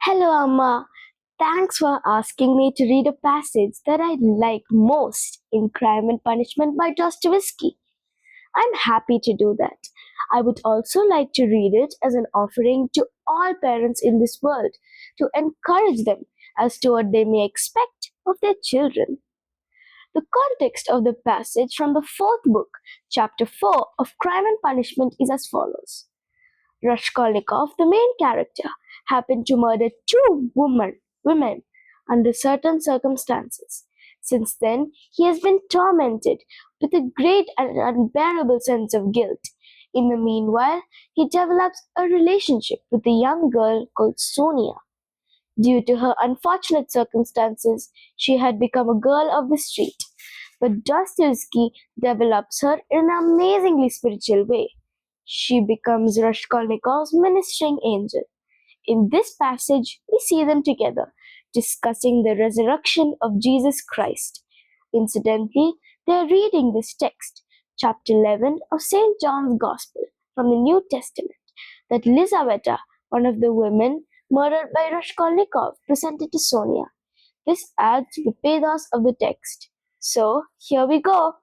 Hello, Amma. Thanks for asking me to read a passage that I like most in Crime and Punishment by Dostoevsky. I'm happy to do that. I would also like to read it as an offering to all parents in this world to encourage them as to what they may expect of their children. The context of the passage from the fourth book, chapter 4 of Crime and Punishment, is as follows. Raskolnikov, the main character, happened to murder two women under certain circumstances. Since then, he has been tormented with a great and unbearable sense of guilt. In the meanwhile, he develops a relationship with a young girl called Sonia. Due to her unfortunate circumstances, she had become a girl of the street. But Dostoevsky develops her in an amazingly spiritual way. She becomes Raskolnikov's ministering angel. In this passage, we see them together, discussing the resurrection of Jesus Christ. Incidentally, they are reading this text, chapter 11 of St. John's Gospel from the New Testament, that Lizaveta, one of the women murdered by Raskolnikov, presented to Sonia. This adds to the pathos of the text. So, here we go.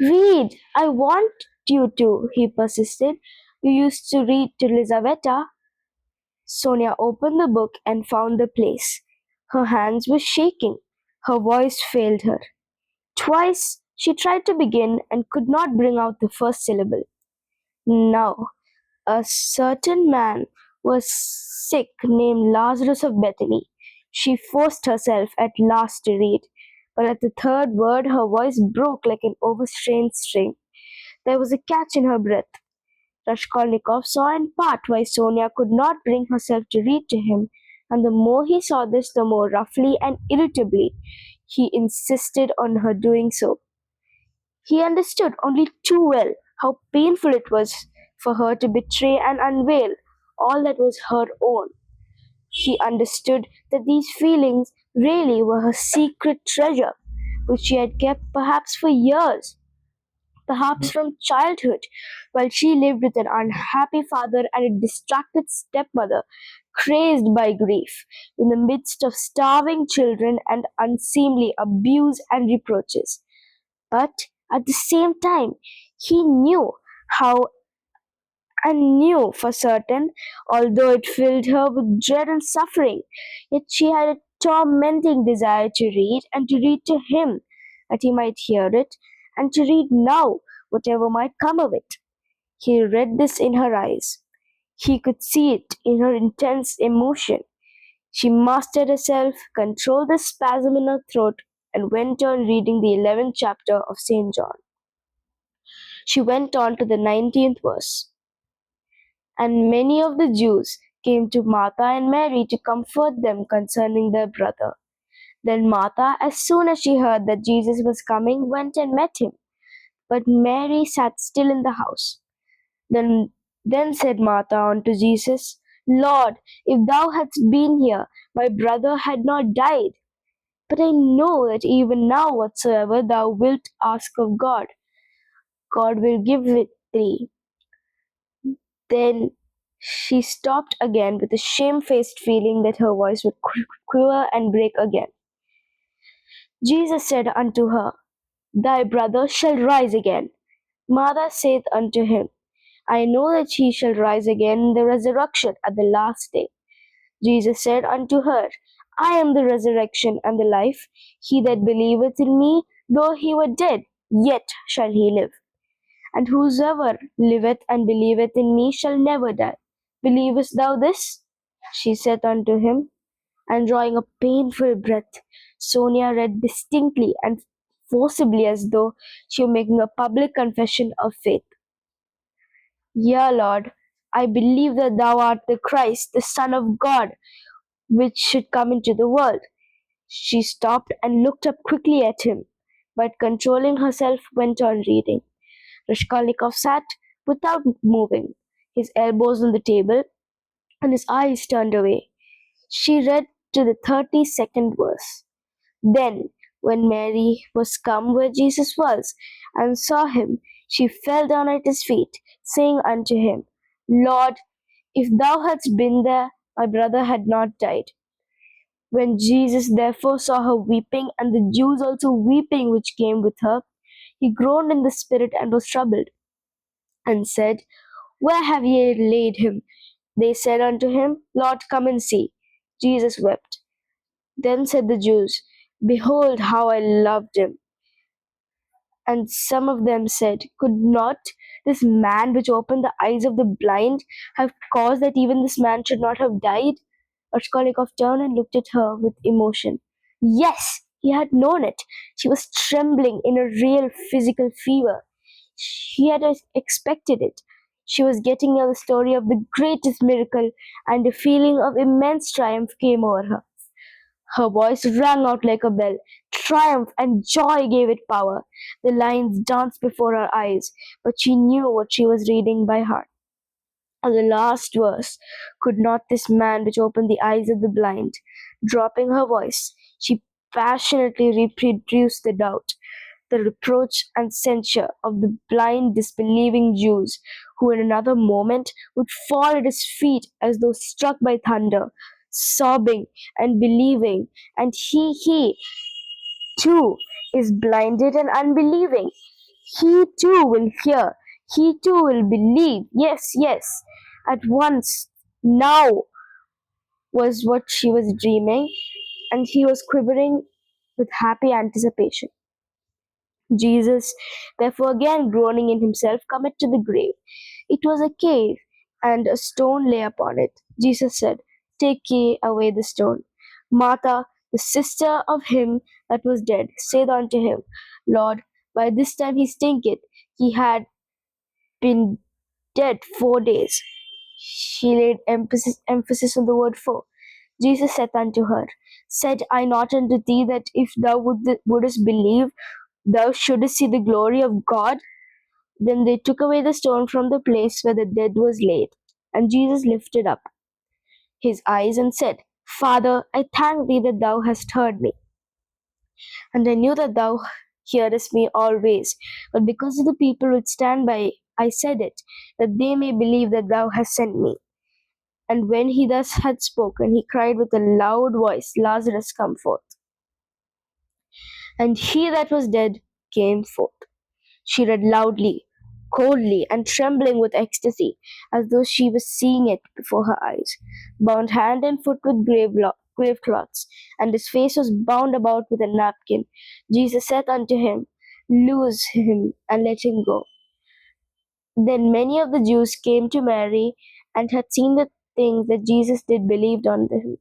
Read! I want you to, he persisted. You used to read to Lizaveta. Sonia opened the book and found the place. Her hands were shaking. Her voice failed her. Twice she tried to begin and could not bring out the first syllable. Now, a certain man was sick named Lazarus of Bethany. She forced herself at last to read, but at the third word her voice broke like an overstrained string. There was a catch in her breath. Raskolnikov saw in part why Sonia could not bring herself to read to him, and the more he saw this, the more roughly and irritably he insisted on her doing so. He understood only too well how painful it was for her to betray and unveil all that was her own. He understood that these feelings really were her secret treasure, which she had kept perhaps for years, perhaps from childhood, while she lived with an unhappy father and a distracted stepmother, crazed by grief, in the midst of starving children and unseemly abuse and reproaches. But at the same time, he knew how and knew for certain, although it filled her with dread and suffering, yet she had a tormenting desire to read and to read to him, that he might hear it, and to read now, whatever might come of it. He read this in her eyes. He could see it in her intense emotion. She mastered herself, controlled the spasm in her throat, and went on reading the 11th chapter of St. John. She went on to the 19th verse. And many of the Jews came to Martha and Mary to comfort them concerning their brother. Then Martha, as soon as she heard that Jesus was coming, went and met him. But Mary sat still in the house. Then said Martha unto Jesus, Lord, if thou hadst been here, my brother had not died. But I know that even now whatsoever thou wilt ask of God, God will give it thee. Then she stopped again with a shamefaced feeling that her voice would quiver and break again. Jesus said unto her, Thy brother shall rise again. Martha saith unto him, I know that he shall rise again in the resurrection at the last day. Jesus said unto her, I am the resurrection and the life. He that believeth in me, though he were dead, yet shall he live. And whosoever liveth and believeth in me shall never die. Believest thou this? She said unto him, and drawing a painful breath, Sonia read distinctly and forcibly as though she were making a public confession of faith. Yea, Lord, I believe that thou art the Christ, the Son of God, which should come into the world. She stopped and looked up quickly at him, but controlling herself went on reading. Raskolnikov sat without moving, his elbows on the table and his eyes turned away. She read to the 32nd verse. Then, when Mary was come where Jesus was, and saw him, she fell down at his feet, saying unto him, Lord, If thou hadst been there, my brother had not died. When Jesus therefore saw her weeping, and the Jews also weeping which came with her, he groaned in the spirit and was troubled, and said, Where have ye laid him? They said unto him, Lord, come and see. Jesus wept. Then said the Jews, Behold how I loved him. And some of them said, Could not this man which opened the eyes of the blind have caused that even this man should not have died? Raskolnikov turned and looked at her with emotion. Yes, he had known it. She was trembling in a real physical fever. He had expected it. She was getting near the story of the greatest miracle, and a feeling of immense triumph came over her. Her voice rang out like a bell. Triumph and joy gave it power. The lines danced before her eyes, but she knew what she was reading by heart. And the last verse, Could not this man which opened the eyes of the blind? Dropping her voice, she passionately reproduced the doubt, the reproach and censure of the blind, disbelieving Jews, who in another moment would fall at his feet as though struck by thunder, sobbing and believing, and he too is blinded and unbelieving. He too will hear, he too will believe. Yes, yes, at once, now was what she was dreaming, and he was quivering with happy anticipation. Jesus, therefore, again groaning in himself, cometh to the grave. It was a cave, and a stone lay upon it. Jesus said, Take ye away the stone. Martha, the sister of him that was dead, said unto him, Lord, by this time he stinketh. He had been dead 4 days. She laid emphasis on the word 4. Jesus saith unto her, Said I not unto thee that if thou wouldest believe, thou shouldest see the glory of God? Then they took away the stone from the place where the dead was laid. And Jesus lifted up his eyes and said, Father, I thank thee that thou hast heard me. And I knew that thou hearest me always. But because of the people which stand by, I said it, that they may believe that thou hast sent me. And when he thus had spoken, he cried with a loud voice, Lazarus, come forth. And he that was dead came forth. She read loudly, coldly, and trembling with ecstasy, as though she was seeing it before her eyes, bound hand and foot with grave cloths, and his face was bound about with a napkin. Jesus saith unto him, Loose him and let him go. Then many of the Jews came to Mary, and had seen the things that Jesus did believed on him.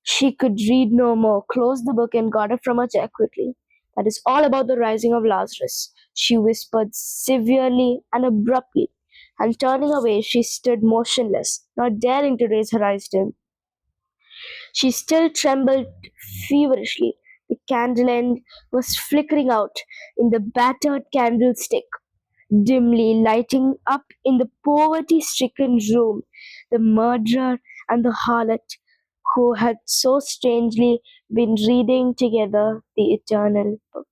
She could read no more, closed the book, and got up from her chair quickly. That is all about the rising of Lazarus, she whispered severely and abruptly, and turning away, she stood motionless, not daring to raise her eyes to him. She still trembled feverishly. The candle end was flickering out in the battered candlestick, dimly lighting up in the poverty stricken room the murderer and the harlot who had so strangely been reading together the eternal book.